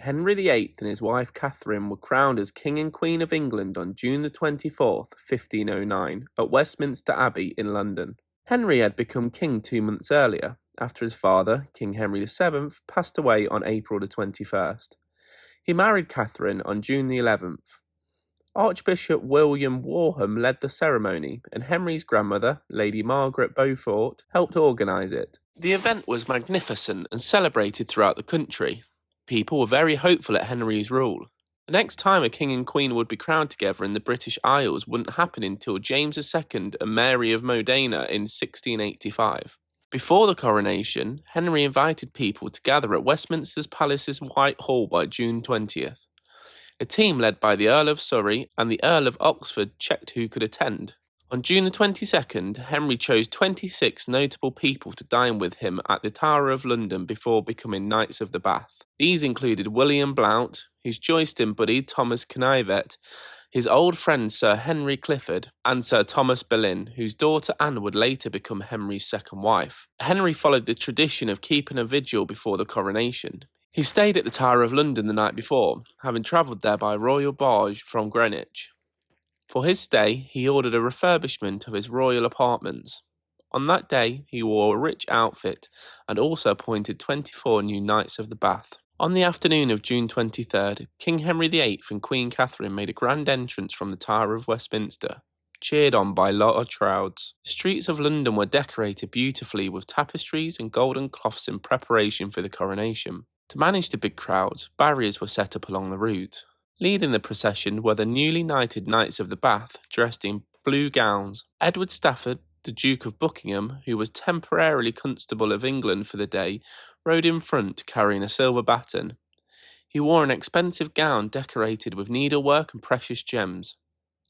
Henry VIII and his wife Catherine were crowned as King and Queen of England on June the 24th, 1509, at Westminster Abbey in London. Henry had become king 2 months earlier, after his father, King Henry VII, passed away on April the 21st. He married Catherine on June the 11th. Archbishop William Warham led the ceremony, and Henry's grandmother, Lady Margaret Beaufort, helped organise it. The event was magnificent and celebrated throughout the country. People were very hopeful at Henry's rule. The next time a king and queen would be crowned together in the British Isles wouldn't happen until James II and Mary of Modena in 1685. Before the coronation, Henry invited people to gather at Westminster's Palace's White Hall by June 20th. A team led by the Earl of Surrey and the Earl of Oxford checked who could attend. On June the 22nd, Henry chose 26 notable people to dine with him at the Tower of London before becoming Knights of the Bath. These included William Blount, his jousting buddy Thomas Knyvett, his old friend Sir Henry Clifford, and Sir Thomas Boleyn, whose daughter Anne would later become Henry's second wife. Henry followed the tradition of keeping a vigil before the coronation. He stayed at the Tower of London the night before, having travelled there by royal barge from Greenwich. For his stay, he ordered a refurbishment of his royal apartments. On that day, he wore a rich outfit and also appointed 24 new Knights of the Bath. On the afternoon of June 23rd, King Henry VIII and Queen Catherine made a grand entrance from the Tower of Westminster, cheered on by large crowds. The streets of London were decorated beautifully with tapestries and golden cloths in preparation for the coronation. To manage the big crowds, barriers were set up along the route. Leading the procession were the newly knighted Knights of the Bath, dressed in blue gowns. Edward Stafford, the Duke of Buckingham, who was temporarily Constable of England for the day, rode in front carrying a silver baton. He wore an expensive gown decorated with needlework and precious gems.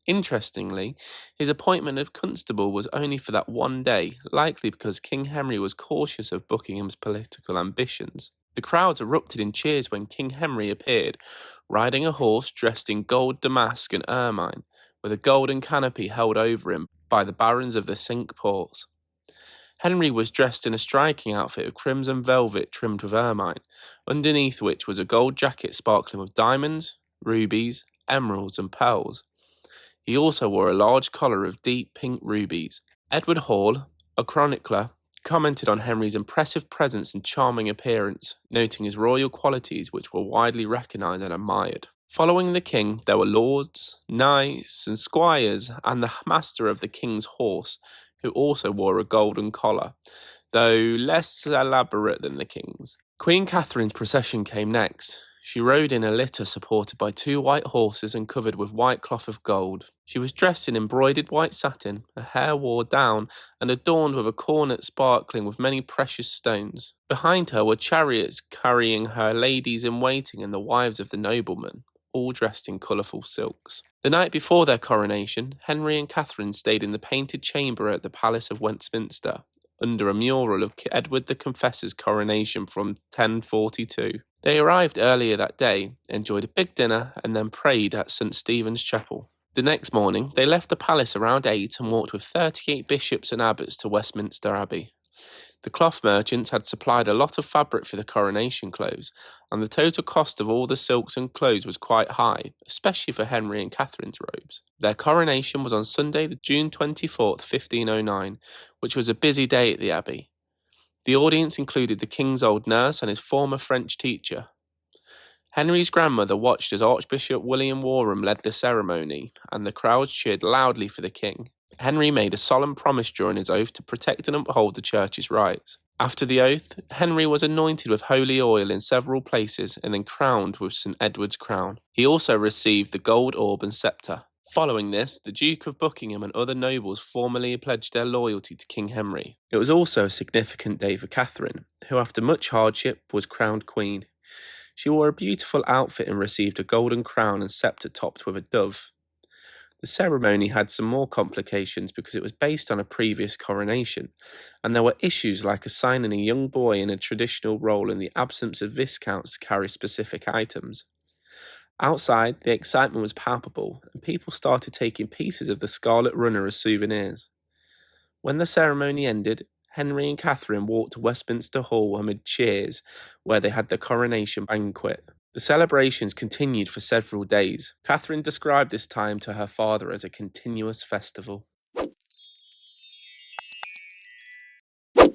Interestingly, his appointment of Constable was only for that one day, likely because King Henry was cautious of Buckingham's political ambitions. The crowds erupted in cheers when King Henry appeared, riding a horse dressed in gold damask and ermine, with a golden canopy held over him by the barons of the Cinque Ports. Henry was dressed in a striking outfit of crimson velvet trimmed with ermine, underneath which was a gold jacket sparkling with diamonds, rubies, emeralds, and pearls. He also wore a large collar of deep pink rubies. Edward Hall, a chronicler, commented on Henry's impressive presence and charming appearance, noting his royal qualities which were widely recognised and admired. Following the king, there were lords, knights, and squires, and the master of the king's horse, who also wore a golden collar, though less elaborate than the king's. Queen Catherine's procession came next. She rode in a litter supported by 2 white horses and covered with white cloth of gold. She was dressed in embroidered white satin, her hair wore down, and adorned with a coronet sparkling with many precious stones. Behind her were chariots carrying her ladies-in-waiting and the wives of the noblemen, all dressed in colourful silks. The night before their coronation, Henry and Catherine stayed in the painted chamber at the Palace of Westminster, under a mural of Edward the Confessor's coronation from 1042. They arrived earlier that day, enjoyed a big dinner, and then prayed at St. Stephen's Chapel. The next morning, they left the palace around 8 and walked with 38 bishops and abbots to Westminster Abbey. The cloth merchants had supplied a lot of fabric for the coronation clothes, and the total cost of all the silks and clothes was quite high, especially for Henry and Catherine's robes. Their coronation was on Sunday, June 24th, 1509, which was a busy day at the Abbey. The audience included the king's old nurse and his former French teacher. Henry's grandmother watched as Archbishop William Warham led the ceremony, and the crowds cheered loudly for the king. Henry made a solemn promise during his oath to protect and uphold the church's rights. After the oath, Henry was anointed with holy oil in several places and then crowned with St. Edward's crown. He also received the gold orb and sceptre. Following this, the Duke of Buckingham and other nobles formally pledged their loyalty to King Henry. It was also a significant day for Catherine, who after much hardship was crowned queen. She wore a beautiful outfit and received a golden crown and sceptre topped with a dove. The ceremony had some more complications because it was based on a previous coronation, and there were issues like assigning a young boy in a traditional role in the absence of viscounts to carry specific items. Outside, the excitement was palpable, and people started taking pieces of the Scarlet Runner as souvenirs. When the ceremony ended, Henry and Catherine walked to Westminster Hall amid cheers, where they had the coronation banquet. The celebrations continued for several days. Catherine described this time to her father as a continuous festival.